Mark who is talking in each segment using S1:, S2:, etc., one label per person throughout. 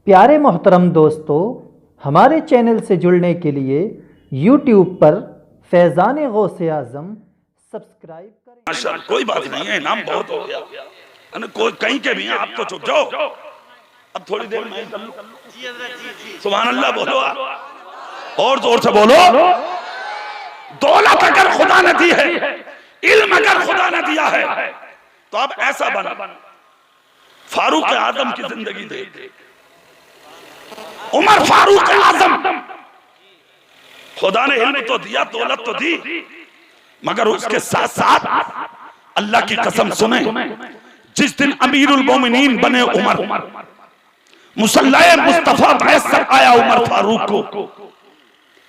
S1: प्यारे मोहतरम दोस्तों, हमारे चैनल से जुड़ने के लिए यूट्यूब पर फैज़ान गौसे आज़म सब्सक्राइब करें।
S2: कोई बात नहीं है, इनाम बहुत हो गया। कोई कहीं के भी हैं, आप तो चुप जाओ। अब थोड़ी देर में सुभान अल्लाह बोलो और जोर से बोलो। दौलत अगर खुदा ने दी है, इल्म अगर खुदा ने दिया है, तो अब ऐसा बना फारूक आजम की जिंदगी देख। उमर फारूक आजम, खुदा ने इल्म तो दिया, दौलत तो दी, मगर उसके साथ साथ अल्लाह की कसम सुने, जिस दिन अमीरुल मोमिनीन बने उमर, मुसल्लाए मुस्तफा मैसर आया उमर फारूक को,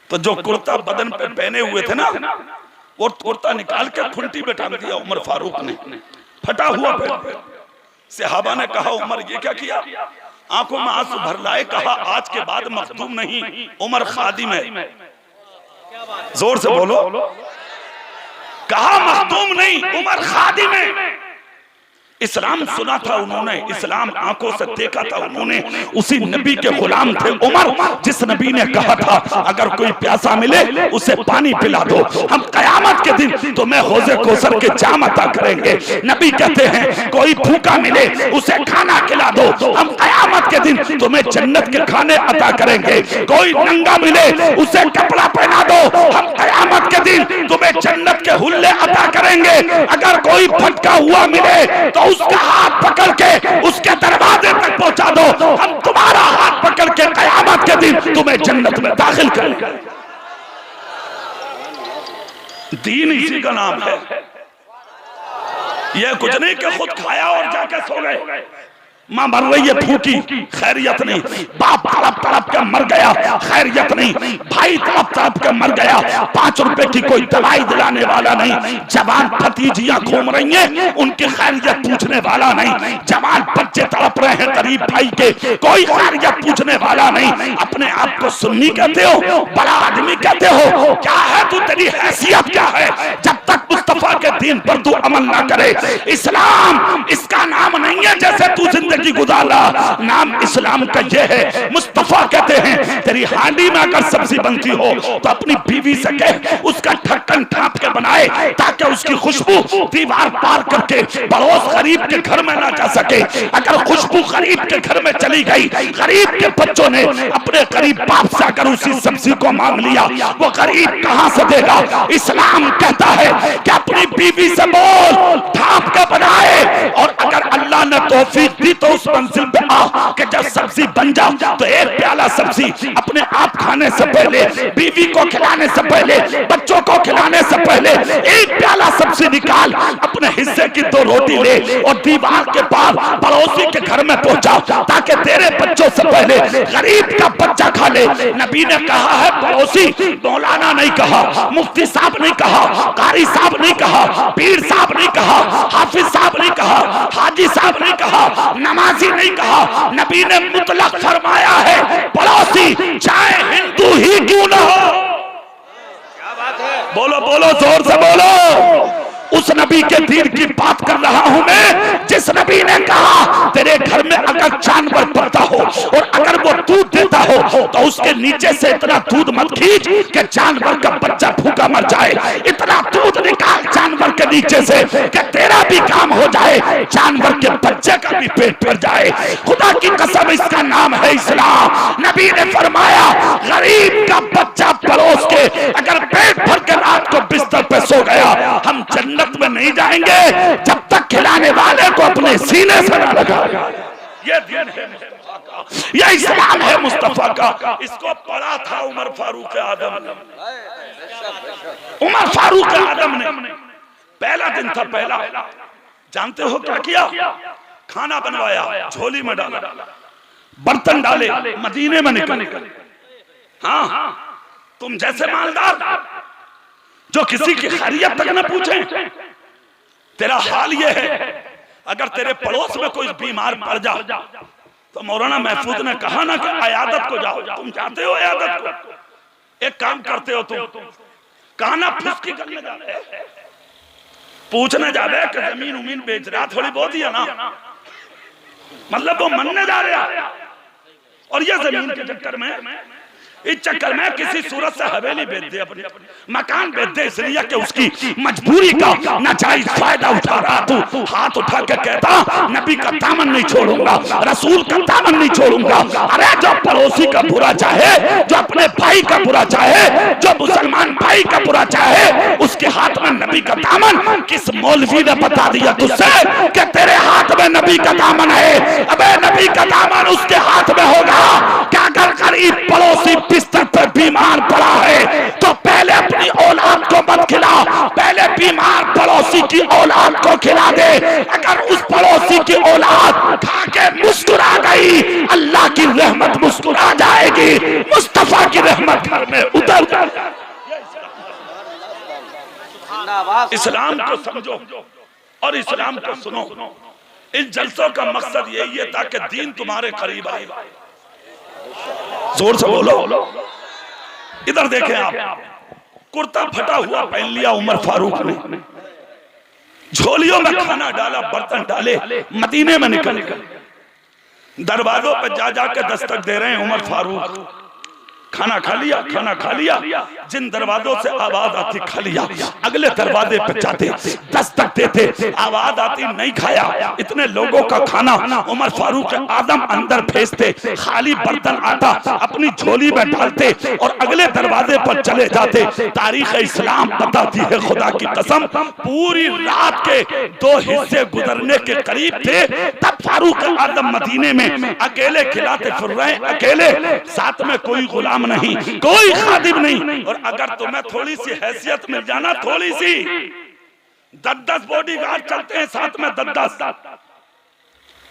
S2: तो जो कुर्ता बदन पे पहने हुए थे ना, वो कुर्ता निकाल के खुंटी पे टांग दिया उमर फारूक ने, फटा हुआ पे। सहाबा ने कहा उमर ये क्या किया? आंखों में आंसू भर लाए, कहा आज के बाद मखदूम नहीं, उमर खादिम है। जोर से बोलो। कहा मखदूम नहीं, उमर खादिम है। इस्लाम सुना था उन्होंने, इस्लाम आंखों से देखा था उन्होंने, उसी नबी के गुलाम थे उमर, जिस नबी ने कहा था अगर कोई प्यासा मिले उसे पानी पिला दो, हम कयामत के दिन तुम्हें हौज़े कौसर के जाम अता करेंगे। नबी कहते हैं कोई भूखा मिले उसे खाना खिला दो, हम कयामत के दिन तुम्हें जन्नत के खाने अता करेंगे। कोई नंगा मिले उसे कपड़ा पहना दो, हम कयामत के दिन तुम्हें जन्नत के हुल्ले अता करेंगे। अगर कोई भटका हुआ मिले तो उसका हाथ पकड़ के उसके दरवाजे तक पहुंचा दो, हम तुम्हारा हाथ पकड़ के कयामत के दिन तुम्हें जन्नत में दाखिल करेंगे। दीन इसी का नाम है। यह कुछ नहीं कि खुद खाया और जाके सो गए। मां मर रही है भूखी, खैरियत नहीं। बाप तड़प तड़प के मर गया, खैरियत नहीं। भाई तड़प तड़प के मर गया, 5 रुपए की कोई दवाई दिलाने वाला नहीं। जवान भतीजियां घूम रही हैं, उनकी खैरियत पूछने वाला नहीं। जवान बच्चे तड़प रहे हैं गरीब भाई के, कोई खैरियत पूछने वाला नहीं। अपने आप को सुन्नी कहते हो, बड़ा आदमी कहते हो, क्या है तू, तेरी हैसियत क्या है? जब तक मुस्तफा के दीन पर तू अमल ना करे, इस्लाम इसका नाम नहीं है जैसे तू जिंदगी गुजारा। नाम इस्लाम का ये है। मुस्तफा कहते हैं तेरी हांडी में अगर सब्जी बनती हो तो अपनी बीवी से कह उसका ढक्कन ढांप के बनाए, ताकि उसकी खुशबू दीवार पार करके पड़ोस गरीब के घर में ना जा सके। अगर खुशबू गरीब के घर में चली गई, गरीब के बच्चों ने अपने गरीब बाप से अगर उसी सब्जी को मांग लिया, वो गरीब कहां से देगा? इस्लाम कहता है कि अपनी बीवी से बोल ढांप के बनाए, और अगर अल्लाह ने तौफीक दी तो उस मंजिल पे आ कि जब सब्जी बन जा तो एक प्याला सब्जी अपने आप खाने से पहले, बीवी को खिलाने से पहले, बच्चों को खिलाने से पहले एक प्याला सब्जी निकाल, अपने हिस्से की 2 रोटी ले और दीवार के पार पड़ोसी के घर में पहुंचा, ताकि तेरे बच्चों से पहले गरीब का बच्चा खा ले। नबी ने कहा है पड़ोसी, मौलाना नहीं कहा, मुफ्ती साहब नहीं कहा, कारी साहब नहीं कहा, पीर साहब नहीं कहा, हाफिज साहब नहीं कहा, हाजी साहब नहीं कहा, नमाजी नहीं कहा। नबी ने मुतलक फरमाया है पड़ोसी चाहे हिंदू ही क्यों न हो। क्या बात है? बोलो बोलो, जोर से बोलो। उस नबी के दीन की बात कर रहा हूं मैं, जिस नबी ने कहा तेरे घर में अगर जानवर पलता हो और अगर वो दूध देता हो तो उसके नीचे से इतना दूध मत खींच कि जानवर का बच्चा भूखा मर जाए। इतना दूध निकाल जानवर के नीचे से कि तेरा भी काम हो जाए, जानवर के बच्चे का भी पेट भर जाए। खुदा की कसम, इसका नाम है इस्लाम। नबी ने फरमाया गरीब का बच्चा पड़ोस के अगर पेट भर के रात को बिस्तर पे सो गया, हम जन्नत में नहीं जाएंगे जब तक खिलाने वाले को अपने सीने से ना लगा। ये दीन है, ये इस्लाम है मुस्तफा का। इसको पढ़ा था उमर फारूक आजम ने। उमर फारूक आजम ने पहला दिन था, पहला जानते हो क्या किया? खाना बनवाया, झोली में डाला, बर्तन डाले, मदीने में निकले। हाँ, तुम जैसे मालदार जो किसी की खैरियत तक न पूछे। तेरा हाल ये है, अगर तेरे पड़ोस में कोई बीमार पड़ जा तो मौलाना महफूज ने कहा ना कि अयादत को जाओ। तुम जाते हो अयादत को? एक काम करते हो तुम, कहा ना फुसकी करने जा रहे, पूछने जा रहे कि जमीन उमीन बेच रहा, थोड़ी बहुत ही है ना, मतलब वो मनने जा रहा और ये जमीन के चक्कर में, इस चक्कर में किसी सूरत से हवेली बेच दे, अपनी मकान बेच दे, इसलिए कि उसकी मजबूरी का नाजायज फायदा उठा रहा। तू हाथ उठा के कहता नबी का दामन नहीं छोड़ूंगा, रसूल का दामन नहीं छोड़ूंगा। अरे जो पड़ोसी का बुरा चाहे, जो अपने भाई का बुरा चाहे, जो मुसलमान भाई का बुरा चाहे, उसके हाथ में नबी का दामन। किस मौलवी ने बता दिया तुझसे कि तेरे हाथ में नबी का दामन है? अबे नबी का दामन उसके हाथ में होगा क्या? अगर गरीब पड़ोसी बिस्तर पर बीमार पड़ा है तो पहले अपनी औलाद को मत खिला, पहले बीमार पड़ोसी की औलाद को खिला दे। अगर उस पड़ोसी की औलाद खा के मुस्कुरा गई, अल्लाह की रहमत मुस्कुरा जाएगी, मुस्तफा की रहमत घर में उतर। इस्लाम को समझो और इस्लाम को सुनो। इन जलसों का मकसद यही है ताकि दीन तुम्हारे करीब आए। जोर से बोलो। इधर देखें आप, कुर्ता फटा हुआ पहन लिया उमर फारूक ने, झोलियों में खाना डाला, बर्तन डाले, मदीने में निकल दरवाजों पर जा जाकर दस्तक दे रहे हैं उमर फारूक। खाना खा लिया, खाना खा लिया, जिन दरवाजों से आवाज आती खा लिया, अगले दरवाजे पे जाते दस्तक देते, आवाज आती नहीं खाया। इतने लोगों का खाना उमर फारूक आदम अंदर भेजते, खाली बर्तन आता अपनी झोली में डालते और अगले दरवाजे पर चले जाते। तारीख इस्लाम बताती है, खुदा की कसम, पूरी रात के 2 हिस्से गुजरने के करीब थे, तब फारूक आदम मदीने में अकेले खिलाते फिर रहे, अकेले, साथ में कोई गुलाम नहीं, कोई खादिम नहीं। और अगर तुम्हें थोड़ी सी हैसियत मिल जाना, थोड़ी सी, 10-10 बॉडीगार्ड चलते हैं साथ में, 10-10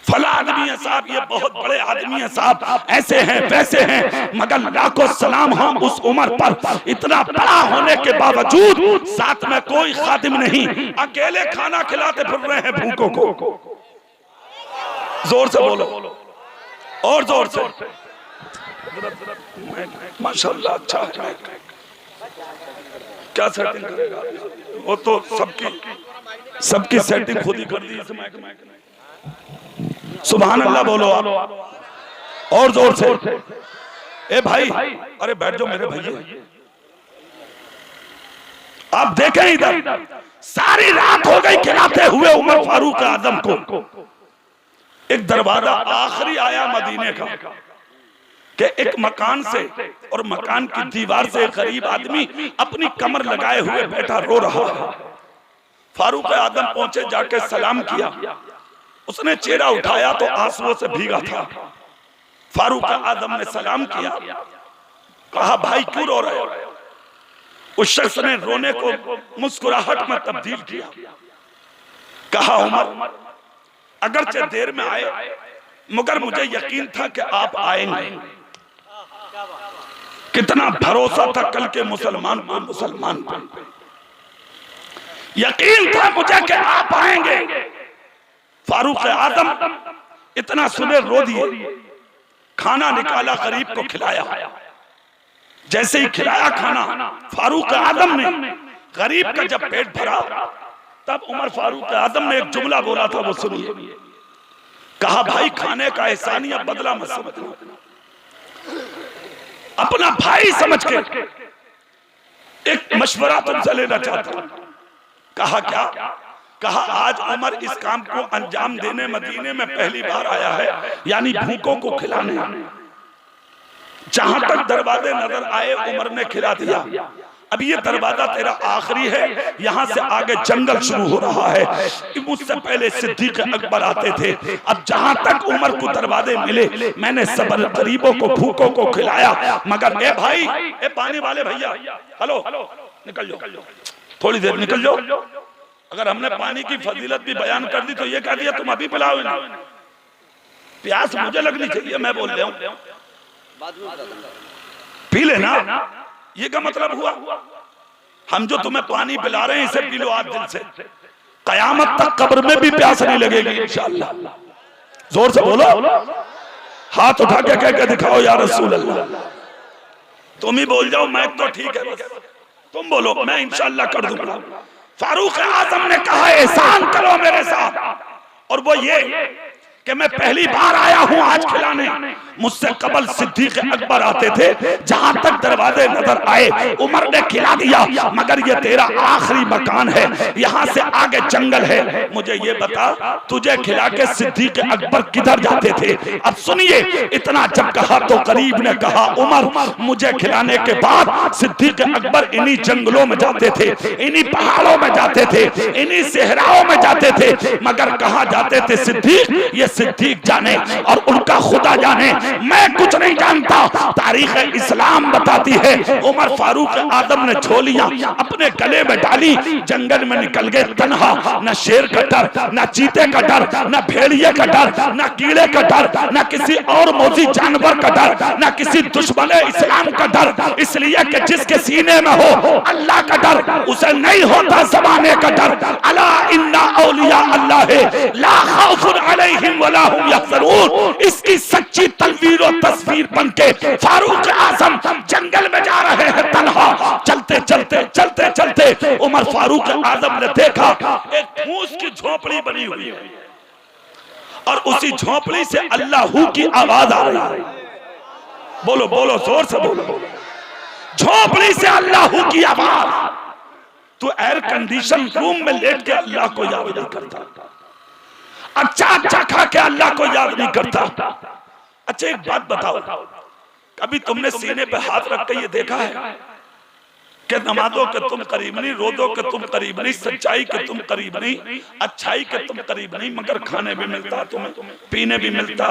S2: फला आदमी है साहब, ये बहुत बड़े आदमी है साहब, ऐसे हैं वैसे हैं, मगर लाखों सलाम हम उस उम्र पर, इतना बड़ा होने के बावजूद साथ में कोई खादिम नहीं, अकेले खाना खिलाते फिर रहे हैं भूखों को। जोर से बोलो और जोर से। माशाल्लाह, अच्छा है। क्या सेटिंग करेगा? वो तो सबकी सेटिंग खुद ही कर दी इस माइक ने। सुभान अल्लाह बोलो आप और जोर से। ए भाई, अरे बैठ जाओ मेरे भाई। आप देखें इधर, सारी रात हो गई खिलाते हुए उमर फारूक आदम को। एक दरवाजा आखिरी आया मदीने का कि एक मकान से और मकान की दीवार से एक गरीब आदमी अपनी कमर लगाए हुए बैठा रो रहा है। फारूक आदम पहुंचे, जाके सलाम किया। उसने चेहरा उठाया तो आंसुओं से भीगा था। फारूक आदम ने सलाम किया, कहा भाई क्यों रो रहे हो? उस शख्स ने रोने को मुस्कुराहट में तब्दील किया। कहा उमर, अगरचे देर में आए मगर मुझे यकीन था कि आप आएंगे। कितना भरोसा था कल के मुसलमान को मुसलमान पर, यकीन था मुझे कि आप आएंगे। फारूक आदम इतना सुने रो दिए। खाना निकाला, गरीब को खिलाया। जैसे ही खिलाया खाना, फारूक आदम ने गरीब का जब पेट भरा, तब उमर फारूक आदम ने एक जुमला बोला था, वो सुनिए। कहा भाई खाने का एहसान या बदला मत समझना, अपना भाई समझ के एक मशवरा तुमसे लेना चाहता हूं। कहा क्या? कहा आज उमर इस काम को अंजाम देने मदीने में पहली बार आया है, यानी भूखों को खिलाने। जहां तक दरवाजे नजर आए उमर ने खिला दिया। अब ये दरवाजा तेरा आखिरी है, यहाँ से आगे जंगल शुरू हो रहा है। मुझसे पहले सिद्दीक अकबर आते थे। अब जहाँ तक उमर को दरवाजे मिले, मैंने सब गरीबों को भूखों को खिलाया। मगर ए भाई, ए पानी वाले भैया, हेलो, निकल जाओ, थोड़ी देर निकल जाओ। अगर हमने पानी की फजीलत भी बयान कर दी तो ये कह दिया तुम अभी पिलाओ ना। प्यास मुझे लगनी चाहिए, मैं बोल रहा हूँ, पी लेना। ये क्या मतलब हुआ? हम जो तुम्हें पानी पिला रहे हैं इसे पी लो आज दिल से, कयामत तक कब्र में भी प्यास नहीं लगेगी इंशाअल्लाह। जोर से बोलो, हाथ उठा के कह के दिखाओ या रसूल अल्लाह। तुम ही बोल जाओ, मैं तो ठीक है, बस तुम बोलो, मैं इंशाअल्लाह कर दूंगा। फारूक आजम ने कहा एहसान करो मेरे साथ, और वो ये कि मैं पहली बार आया हूं आज खिलाने। मुझसे कबल सिद्दीक अकबर आते थे, जहां तक दरवाजे नजर आए उमर ने खिला दिया, मगर ये तेरा आखिरी मकान है, यहाँ से आगे जंगल है। मुझे ये बता, तुझे खिला के सिद्दीक अकबर किधर जाते थे? अब सुनिए, इतना जब कहा तो करीब ने कहा, उमर मुझे खिलाने के बाद सिद्दीक अकबर इन्हीं जंगलों में जाते थे, इन्हीं पहाड़ों में जाते थे, इन्हीं सहराओं में जाते थे। मगर कहाँ जाते थे सिद्दीक, ये सिद्दीक जाने और उनका खुदा जाने, मैं कुछ नहीं जानता। तारीख इस्लाम बताती है उमर फारूक आजम ने झोलियां अपने गले में डाली, जंगल में निकल गए तन्हा। न शेर का डर, न चीते का डर, न भेड़िए का डर, न कीड़े का डर, न किसी और मौजी जानवर का डर, न किसी दुश्मन इस्लाम का डर, इसलिए कि जिसके सीने में हो अल्लाह का डर, उसे नहीं होता ज़माने का डर। अला इन्ना औलिया अल्लाह है ला खौफुन अलैहिम वला हुम यहज़नून। इसकी सच्ची तस्वीर और तस्वीर बनके फारूक आजम जंगल में जा रहे हैं तन्हा। चलते चलते चलते चलते उमर फारूक आजम ने देखा एक फूस की झोपड़ी बनी हुई है और उसी झोपड़ी से अल्लाहू की आवाज आ रही है। बोलो बोलो, जोर से बोलो। झोपड़ी से अल्लाहू की आवाज। तो एयर कंडीशन रूम में लेट के अल्लाह को याद नहीं करता, अच्छा अच्छा खा के अल्लाह को याद नहीं करता। अच्छा एक बात बताओ, कभी तुमने सीने पे हाथ रख के ये देखा है कि नमाजों के तुम करीब नहीं, रोजों के तुम करीब नहीं, सच्चाई के तुम करीब नहीं, अच्छाई के तुम करीब नहीं, मगर खाने भी मिलता, तुम्हें पीने भी मिलता,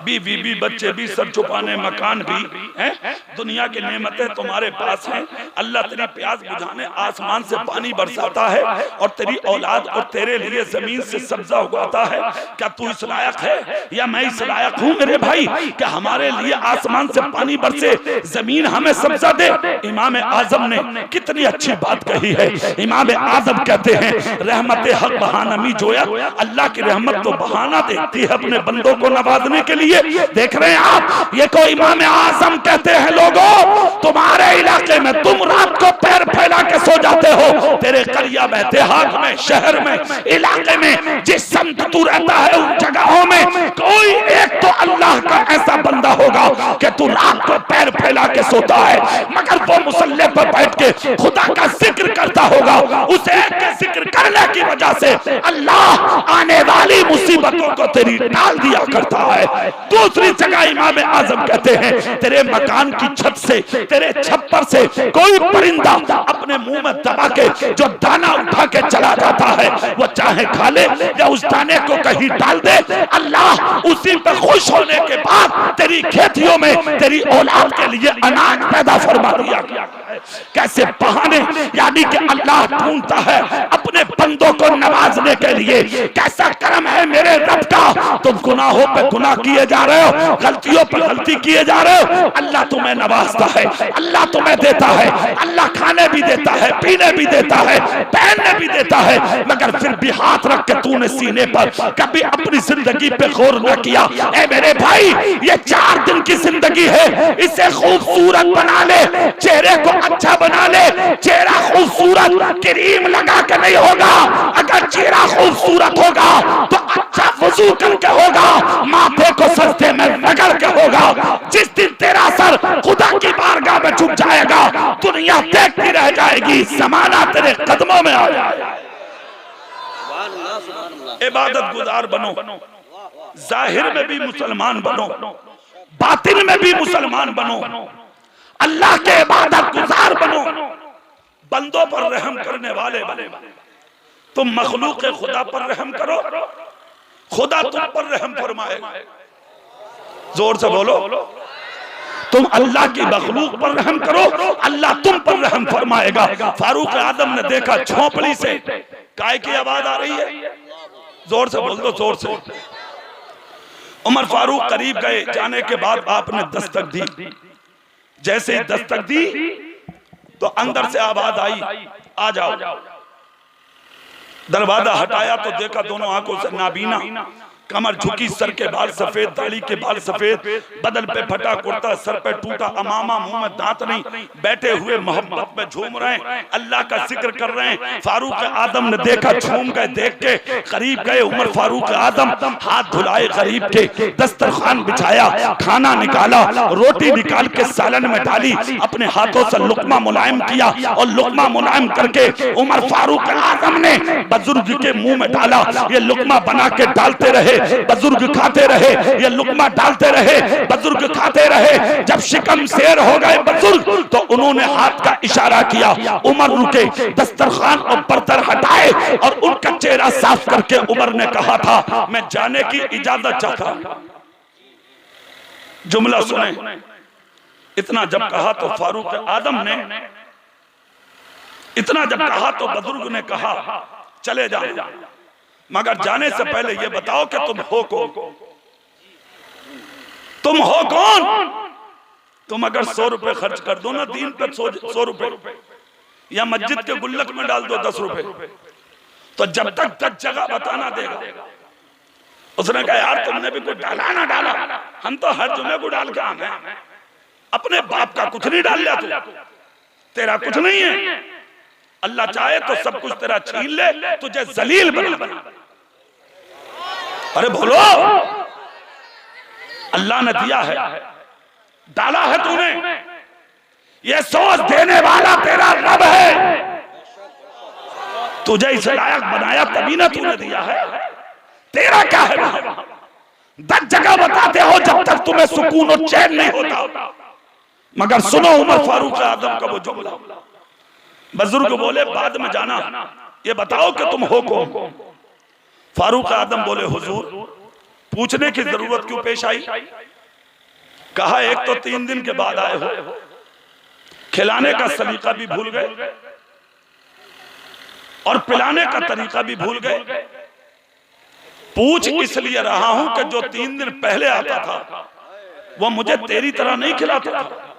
S2: बीवी भी, बच्चे भी, सब छुपाने, मकान भी हैं, दुनिया की नेमतें तुम्हारे पास हैं। अल्लाह तेरी प्यास बुझाने आसमान से पानी बरसाता है और तेरी औलाद और तेरे लिए जमीन से सब्जा उगाता है। क्या तू इस लायक है या मैं इस लायक हूँ मेरे भाई कि हमारे लिए आसमान से पानी बरसे, जमीन हमें सब्जा दे? इमाम आजम ने कितनी अच्छी बात कही है। इमाम आजम कहते हैं रहमत हक बहानमी जोया, अल्लाह की रहमत तो बहाना देती है अपने बंदों को नवाजने के लिए। देख रहे हैं आप, ये को इमाम आजम कहते हैं लोगों तुम्हारे इलाके में तुम रात को पैर फैला के सो जाते हो, तेरे करिया में, देहात में, शहर में, इलाके में, जिस समत तू रहता है उन जगहों में कोई एक तो अल्लाह का ऐसा बंदा होगा कि तू रात को पैर फैला के सोता है, मगर वो मुसल्ले पर बैठ के खुदा का जिक्र करता होगा। उस एक के जिक्र करने की वजह से अल्लाह आने वाली मुसीबतों को तेरी टाल दिया करता है। दूसरी जगह इमाम आजम कहते हैं तेरे मकान की छत से, तेरे छप्पर से कोई परिंदा अपने मुंह में दबा के जो दाना उठा के चला जाता है, वो चाहे खा ले या उस दाने को कहीं डाल दे, अल्लाह उसी पे खुश होने के बाद तेरी खेतियों में तेरी औलाद के लिए अनाज पैदा फरमा दिया गया। कैसे बहाने, यानी कि अल्लाह ढूंढता है अपने बंदों को नवाजने के लिए। कैसा करम है मेरे रब का, तुम गुनाहों पे गुनाह किए जा रहे हो, गलतियों पर गलती किए जा रहे हो, अल्लाह तुम्हें नवाजता है, अल्लाह तुम्हें देता है, अल्लाह खाने भी देता है, पीने भी देता है, पहनने भी देता है, मगर फिर भी हाथ रख के तूने सीने पर कभी अपनी जिंदगी पे गौर न किया। ए मेरे भाई, ये 4 दिन की जिंदगी है, इसे खूबसूरत बना ले, चेहरे को अच्छा बना ले। चेहरा खूबसूरत क्रीम लगा के नहीं होगा, अगर चेहरा खूबसूरत होगा तो अच्छा वजू करके होगा, माथे को सजदे में रगड़ के होगा। जिस दिन तेरा सर खुदा की बारगाह में झुक जाएगा, दुनिया देखती रह जाएगी, जमाना तेरे कदमों में आ जाएगा। इबादत गुजार बनो, जाहिर में भी मुसलमान बनो, बातिन में भी मुसलमान बनो, अल्लाह के इबादत गुजार बनो, बंदों पर रहम करने वाले बने। तुम मखलूक खुदा पर रहम करो, खुदा तुम पर रहम फरमाएगा। जोर से बोलो, तुम अल्लाह की मखलूक पर रहम करो, अल्लाह तुम पर रहम फरमाएगा। फारूक आजम ने देखा झोपड़ी से काय की आवाज आ रही है, जोर से बोल दो, जोर से। उमर फारूक करीब गए, जाने के बाद आपने दस्तक दी। जैसे ही दस्तक दी तो अंदर से आवाज आई, आ जाओ। दरवाजा हटाया तो देखा दोनों आंखों से नाबीना कमर झुकी, सर के बाल सफेद, दाढ़ी के बाल सफेद, बदन पे फटा कुर्ता, सर पे टूटा अमामा, मुंह में दांत नहीं, बैठे हुए मोहब्बत में झूम रहे हैं, अल्लाह का जिक्र कर रहे हैं। फारूक आदम ने देखा, झूम गए, देख के करीब गए। उमर फारूक आदम हाथ धुलाए, करीब के दस्तरखान बिछाया, खाना निकाला, रोटी निकाल के सालन में डाली, अपने हाथों से लुकमा मुलायम किया और लुकमा मुलायम करके उमर फारूक आदम ने बुजुर्ग के मुंह में डाला। ये लुकमा बना के डालते रहे, बुजुर्ग खाते रहे, ये लुकमा डालते रहे, बुजुर्ग खाते रहे। जब शिकम शेर हो गए बुजुर्ग तो उन्होंने हाथ का इशारा किया, उमर रुके, दस्तरखान और बर्तन हटाए और उनका चेहरा साफ करके उमर ने कहा था, मैं जाने की इजाजत चाहता हूं। जुमला सुने, इतना जब कहा तो फारूक आदम ने, इतना जब कहा तो बुजुर्ग ने कहा चले जाओ, मगर जाने से पहले ये बताओ कि तुम हो कौन? तुम हो कौन? तुम अगर 100 रुपए खर्च कर दो ना दीन पे, 100 रुपए, या मस्जिद के गुल्लक में डाल दो 10 रुपए, तो जब तक जगह बताना देगा। उसने कहा यार तुमने भी कुछ डाला ना डाला, हम तो हर जुमे को डाल के आए हैं, अपने बाप का कुछ नहीं डाल लिया, तू तेरा कुछ नहीं है। अल्लाह चाहे तो सब कुछ तेरा छीन ले, तुझे जलील बना। अरे बोलो, अल्लाह ने दिया है, डाला है तूने, ये सोच देने वाला तेरा रब है। तुझे इस लायक बनाया तभी ना तूने दिया है, तेरा क्या है वहां? 10 जगह बताते हो जब तक तुम्हें सुकून और चैन नहीं होता। मगर सुनो उमर फारूक आदम का वो जुमला। बुजुर्ग बोले बाद में जाना, ये बताओ कि तुम हो कौन? फारूक आदम बोले हुजूर पूछने की जरूरत क्यों पेश आई? कहा एक तो 3 दिन के बाद आए हो, खिलाने का सलीका भी भूल गए और पिलाने का तरीका भी भूल गए। पूछ इसलिए रहा हूं कि जो 3 दिन पहले आता था वो मुझे तेरी तरह नहीं खिलाता था,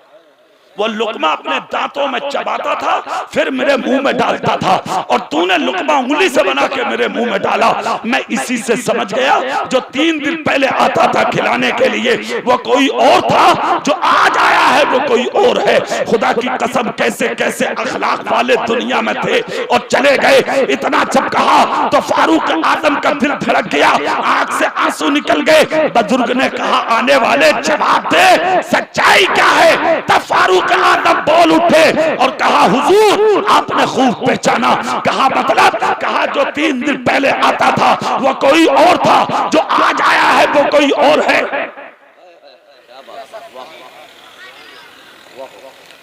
S2: वो लुकमा अपने दांतों में चबाता था फिर मेरे मुंह में डालता था, और तूने लुकमा उंगली से बना के मेरे मुंह में डाला। मैं इसी से समझ गया जो 3 दिन पहले आता था खिलाने के लिए वो कोई और था, जो आज आया है वो कोई और है। खुदा की कसम कैसे कैसे अखलाक वाले दुनिया में थे और चले गए। इतना जब कहा तो फारूक आदम का दिल धड़क गया, आंख से आंसू निकल गए। बुजुर्ग ने कहा आने वाले जवाब दे, सच्चाई क्या है? तब फारूक आदम बोल उठे और कहा हुजूर आपने खूब पहचाना। कहा मतलब? कहा जो 3 दिन पहले आता था वो कोई और था, जो आज आया है वो कोई और है।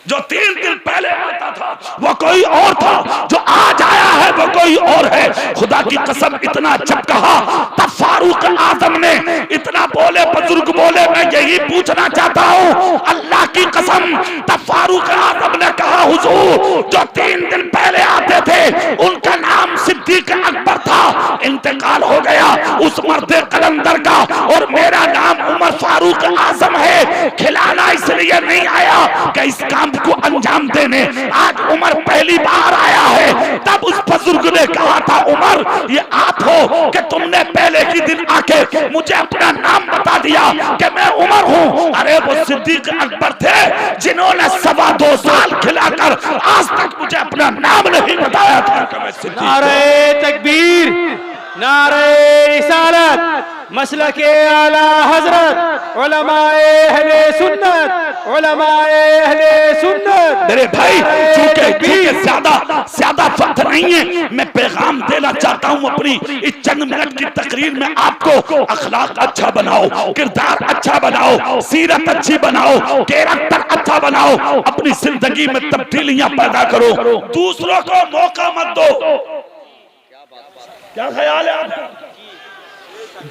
S2: जो 3 दिन पहले आता था वो कोई और था, जो आज आया है वो कोई और है। खुदा की कसम इतना जब कहा तब फारूक आदम ने इतना बोले, बुजुर्ग बोले मैं यही पूछना चाहता हूँ अल्लाह की कसम। तब फारूक आदम ने कहा हुजूर जो 3 दिन पहले आते थे उनका नाम सिद्दीक अकबर था, इंतकाल हो गया उस मर्द कलंदर का, और मेरा नाम उमर फारूक आजम है। खिलाना इसलिए नहीं आया कि इस काम को अंजाम देने, आज उमर पहली बार आया है। तब उस बुजुर्ग ने कहा था उमर ये आप हो कि तुमने पहले ही दिन आके मुझे अपना नाम बता दिया कि मैं उमर हूँ। अरे वो सिद्दीक अकबर थे जिन्होंने 2.25 साल खिलाकर आज तक मुझे अपना नाम नहीं बताया था कि मैं सिद्दीक।
S3: नारे तकबीर, नारे रिसालत, मसलके आला हजरत, उलमाए अहले सुन्नत, उलमाए अहले सुन्नत।
S2: मेरे भाई चूंकि ज्यादा वक्त नहीं है, मैं पैगाम देना चाहता हूं अपनी इस चंद मिनट की तकरीर में आपको। अखलाक अच्छा बनाओ, किरदार अच्छा बनाओ, सीरत अच्छी बनाओ, कैरेक्टर अच्छा बनाओ, अपनी जिंदगी में तब्दीलियां पैदा करो, दूसरों को मौका मत दो। क्या ख्याल है आपका?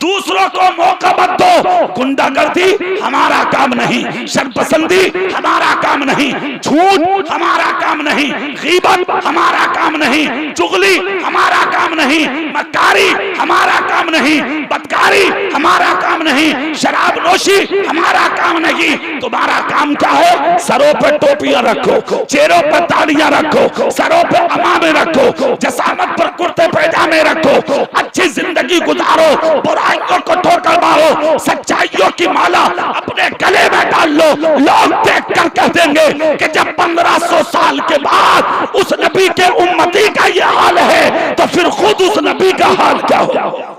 S2: दूसरों को मौका मत दो। गुंडागर्दी हमारा काम नहीं, शर्मपसंदी हमारा काम नहीं, झूठ हमारा काम नहीं, गीबत हमारा काम नहीं, चुगली हमारा काम नहीं, मक्कारी हमारा काम नहीं, बदकारी हमारा काम नहीं, शराब नोशी हमारा काम नहीं। तुम्हारा काम क्या है? सरों पे टोपियां रखो, चेहरों पे ताड़ियां रखो, सरों पे अमामे रखो, जसामत पर कुर्ते पैजामे रखो, अच्छी जिंदगी गुजारो, बुराइयों को ठोकर मारो, सच्चाइयों की माला अपने गले में डाल लो। लोग देख कर कह देंगे कि जब 1500 साल के बाद उस नबी के उम्मती का यह हाल है तो फिर खुद उस नबी का हाल क्या हो।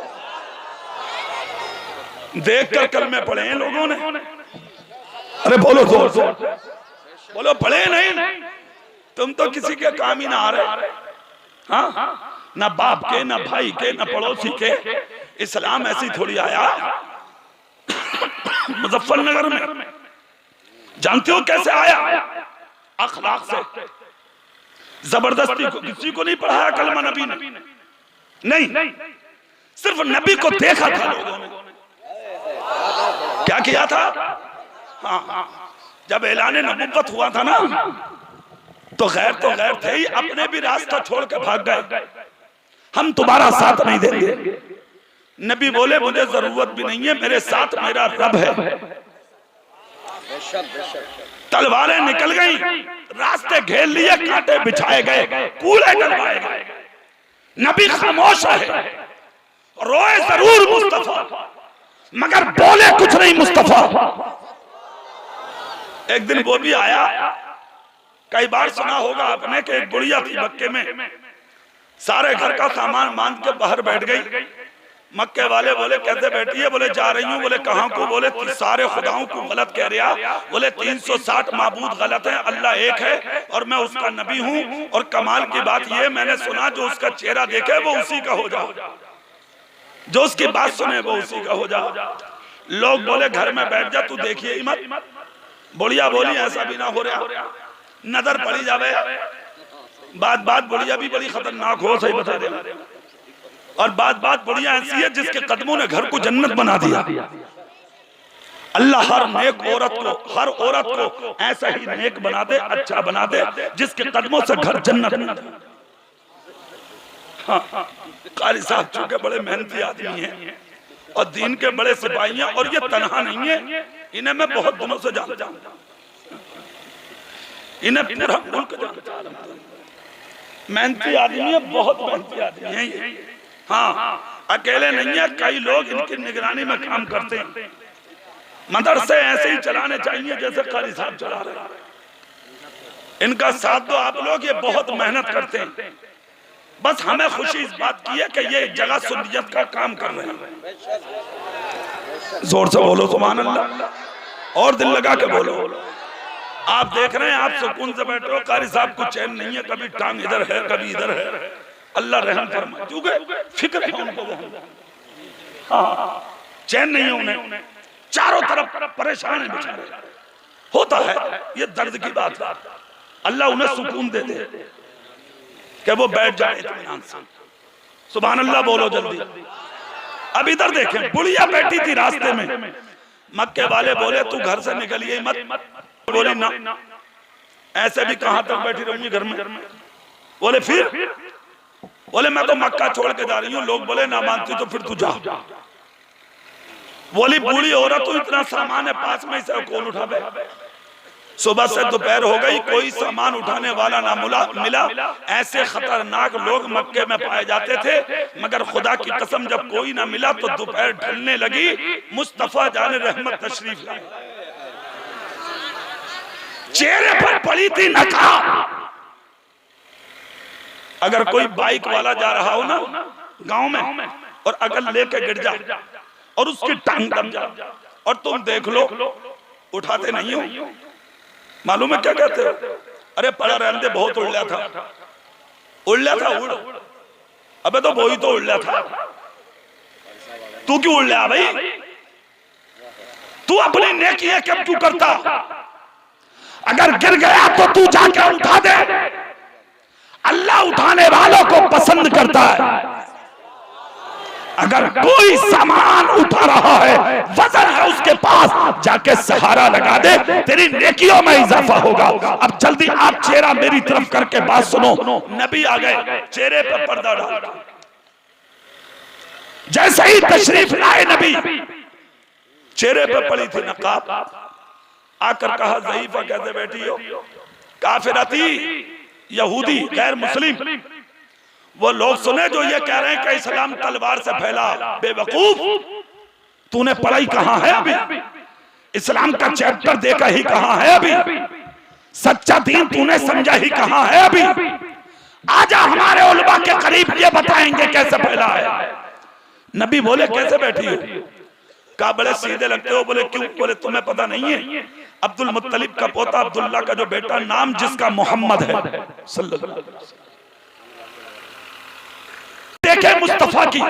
S2: देख कर कलमे पढ़े हैं लोगों ने। अरे बोलो जोर जोर, बोलो पढ़े नहीं, तुम तो किसी के काम ही ना आ रहे। हाँ, ना बाप के, ना भाई के, ना पड़ोसी के। इस्लाम ऐसी थोड़ी आया। मुजफ्फरनगर में जानते हो कैसे आया? अखलाक से, जबरदस्ती को किसी को नहीं पढ़ाया कलमा नबी ने, नहीं, सिर्फ नबी को देखा था लोगों ने। क्या किया था? हाँ, जब ऐलान नबुव्वत हुआ था ना, तो गैर थे ही, अपने भी रास्ता छोड़ के भाग गए। हम तुम्हारा साथ नहीं देंगे। नबी बोले मुझे जरूरत भी नहीं है, मेरे साथ मेरा रब है। तलवारें निकल गई, रास्ते घेर लिए, कांटे बिछाए गए, कूड़े डलवाए गए। नबी खामोश है, रोए जरूर मुस्तफा, मगर बोले कुछ नहीं मुस्तफा। एक दिन वो भी आया, कई बार सुना होगा आपने कि एक बुढ़िया थी मक्के में, सारे घर का सामान मान के बाहर बैठ गई। मक्के वाले बोले कैसे बैठी है? बोले जा रही हूँ। बोले कहाँ को? बोले सारे खुदाओं को गलत कह रहा। बोले 360 माबूद गलत है, अल्लाह एक है और मैं उसका नबी हूँ। और कमाल की बात यह, मैंने सुना जो उसका चेहरा देखे वो उसी का हो जा, जो उसकी बात सुने वो उसी का हो जा। लोग बोले घर में बैठ जा, तू देखिए मत। बुढ़िया बोली ऐसा भी ना हो रहा, नजर पड़ी जावे। बात बुढ़िया भी बड़ी खतरनाक हो, सही बता दे। और बात बुढ़िया ऐसी है जिसके कदमों ने घर को जन्नत बना दिया। अल्लाह हर नेक औरत को, हर औरत को ऐसा ही नेक बना दे, अच्छा बना दे, जिसके कदमों से घर जन्नत। हाँ, कारी साहब चूंकि बड़े मेहनती आदमी हैं और दीन के बड़े सिपाही हैं, और ये तनहा नहीं है, इन्हें मैं बहुत दिनों से जानता हूं, इन्हें पूरा मुल्क जानता हूं। मेहनती आदमी है, बहुत मेहनती आदमी है ये। हाँ, अकेले नहीं है, कई लोग इनकी निगरानी में काम करते हैं। मदरसे ऐसे ही चलाने चाहिए जैसे कारी साहब चला रहे हैं। इनका साथ दो आप लोग, ये बहुत मेहनत करते हैं। बस हमें खुशी इस बात की है कि ये जगह सुन्नियत का काम कर रहे हैं। जोर से बोलो सुभान अल्लाह, और दिल लगा के बोलो। आप देख रहे हैं, आप सुकून से बैठे हो, कारी साहब को चैन नहीं है, कभी टांग इधर है, कभी इधर है। अल्लाह रहम फरमाए, क्योंकि फिक्र है उनको। हाँ, चैन नहीं है उन्हें, चारों तरफ परेशान है बेचारे। होता है, ये दर्द की बात है। अल्लाह उन्हें सुकून दे दे कि वो बैठ जाए इत्मीनान से। सुभान अल्लाह बोलो जल्दी। अब इधर देखें, बुढ़िया बैठी थी रास्ते में, मक्के वाले बोले तू घर से निकलिए मत। बोली ना, ऐसे भी कहां तक बैठी रहूंगी घर में। बोले फिर? बोले मैं तो मक्का छोड़ के जा रही हूँ। लोग बोले ना मानती तो फिर तू जा। बोली बूढ़ी औरत, तो इतना सामान है पास में, इसे कौन उठावे? सुबह से दोपहर हो गई, कोई सामान उठाने वाला ना मिला। ऐसे खतरनाक लोग मक्के में पाए जाते थे, मगर खुदा की कसम जब कोई ना मिला तो दोपहर ढलने लगी। मुस्तफा जाने रहमत तशरीफ लाए, चेहरे पर पड़ी थी नकाब। अगर कोई बाइक वाला जा रहा हो ना गांव में, और अगर लेके गिर जा और उसकी टांग दब जा, और तुम देख लो उठाते नहीं हो, मालूम है क्या कहते हो? अरे पड़ा रहने दे, बहुत उड़ लिया था, उड़। अबे तो वही तो उड़ लिया था, तू क्यों उड़ लिया भाई? तू अपनी नेकी है कब क्यों करता? अगर गिर गया तो तू जाके उठा दे। अल्लाह उठाने वालों को पसंद करता है। अगर कोई सामान उठा रहा है, वजन है उसके पास, जाके सहारा लगा दे, तेरी नेकियों में इजाफा होगा। अब जल्दी आप चेहरा मेरी तरफ करके बात सुनो। नबी आ गए, चेहरे पर पर्दा डाल। जैसे ही तशरीफ लाए नबी, चेहरे पर पड़ी थी नकाब। आकर कहा ज़ईफ़ा कैसे बैठी हो? काफिरा थी, यहूदी, गैर मुस्लिम। वो लोग सुने जो ये कह रहे हैं कि इस्लाम तलवार से फैला। बेवकूफ, तूने पढ़ाई कहां है अभी? इस्लाम का चैप्टर देखा ही कहां है अभी? सच्चा दीन तूने समझा ही कहां है अभी? आजा हमारे उलमा के करीब, ये बताएंगे कैसे फैला है। नबी बोले कैसे बैठी हो? कहा बड़े सीधे लगते हो। बोले क्यों? बोले तुम्हें पता नहीं है, अब्दुल मुत्तलिब का पोता अब्दुल्ला का जो बेटा, नाम जिसका मोहम्मद है सल्लल्लाहु अलैहि वसल्लम। देखे मुस्तफा की,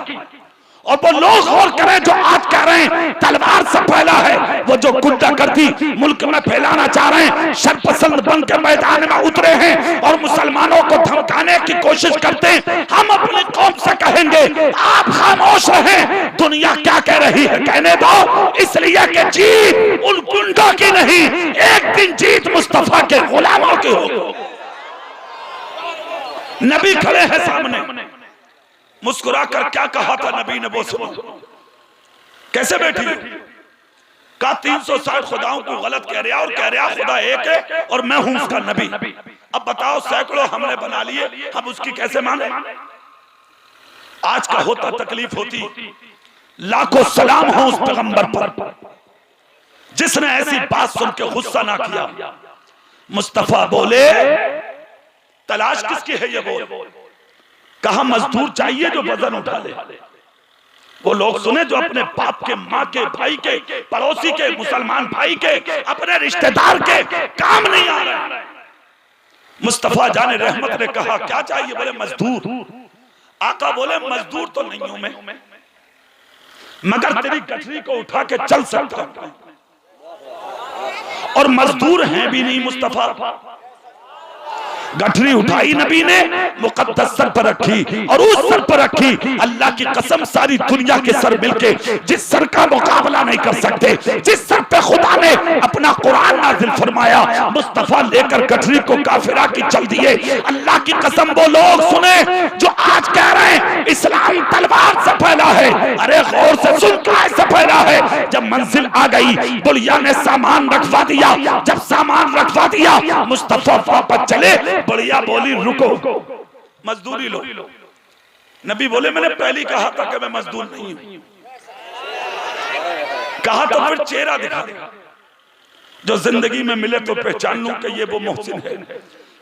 S2: और वो लोग गौर करें जो आज कह रहे हैं तलवार से फैला है। वो जो गुंडागर्दी मुल्क में फैलाना चाह रहे हैं, शरपसंद बन के मैदान में उतरे हैं और मुसलमानों को धमकाने की कोशिश करते हैं। हम अपनी कौम से कहेंगे आप खामोश रहें, दुनिया क्या कह रही है कहने दो, इसलिए कि जीत उन गुंडों की नहीं, एक दिन जीत मुस्तफा के गुलामों की होगी। नबी खड़े हैं सामने, मुस्कुराकर क्या कहा था नबी ने वो सुनो। कैसे बैठी? कहा 360 खुदाओं को गलत कह रहा, और कह रहा खुदा एक है और मैं हूं उसका नबी। अब बताओ, सैकड़ों हमने बना लिए, हम उसकी कैसे माने? आज का होता तकलीफ होती, लाखों सलाम हो उस पैगंबर पर जिसने ऐसी बात सुन के गुस्सा ना किया। मुस्तफा बोले तलाश किसकी है? ये बोल। कहा मजदूर चाहिए जो वजन उठा ले। वो लोग सुने जो अपने बाप के, माँ के, भाई के, पड़ोसी के, मुसलमान भाई के, अपने रिश्तेदार के काम नहीं आ रहे। मुस्तफा जाने रहमत ने कहा क्या चाहिए? बोले मजदूर। आका बोले मजदूर तो नहीं हूं मैं, मगर तेरी गठरी को उठा के चल सकता हूं, और मजदूर हैं भी नहीं मुस्तफा। गठरी उठाई नबी ने, मुकद्दस सर पर रखी, और उस सर पर रखी अल्लाह की कसम सारी दुनिया के सर मिलके जिस सर का मुकाबला नहीं कर सकते, जिस सर पे खुदा ने अपना कुरान नाजिल फरमाया, मुस्तफा लेकर गठरी को काफिरा की चल दिए। अल्लाह की कसम वो लोग सुने जो आज कह रहे हैं इस्लाम तलवार से फैला है। अरे गौर से सुन, कैसे फैला है? जब मंजिल आ गई, बुलिया ने सामान रखवा दिया। जब सामान रखवा दिया, मुस्तफा वापस चले। बढ़िया बोली रुको, मजदूरी लो। नबी बोले मैंने पहले कहा था कि मैं मजदूर नहीं हूं। कहा तो फिर चेहरा दिखा, जो जिंदगी में मिले तो पहचान लूं कि ये वो मोहसिन है।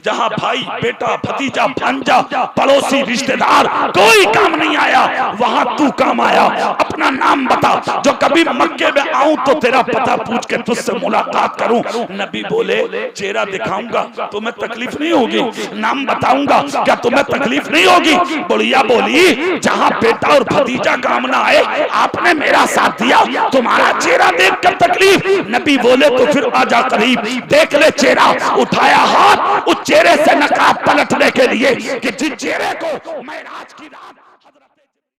S2: जहां भाई, बेटा, भतीजा, भांजा, पड़ोसी, रिश्तेदार कोई काम नहीं आया, वहां तू काम आया। अपना नाम बता, जो कभी मक्के में आऊं तो तेरा पता पूछ के तुझसे मुलाकात करूं। नबी बोले चेहरा दिखाऊंगा तुम्हें तकलीफ नहीं होगी, नाम बताऊंगा क्या तुम्हें तकलीफ नहीं होगी? बुढ़िया बोली जहां बेटा और भतीजा काम ना आए, आपने मेरा साथ दिया, तुम्हारा चेहरा देख कर तकलीफ। नबी बोले तो फिर आजा करीब, देख ले चेहरा। उठाया हाथ उस चेहरे से नकाब पलटने के लिए कि जिस चेहरे को मैं आज की रात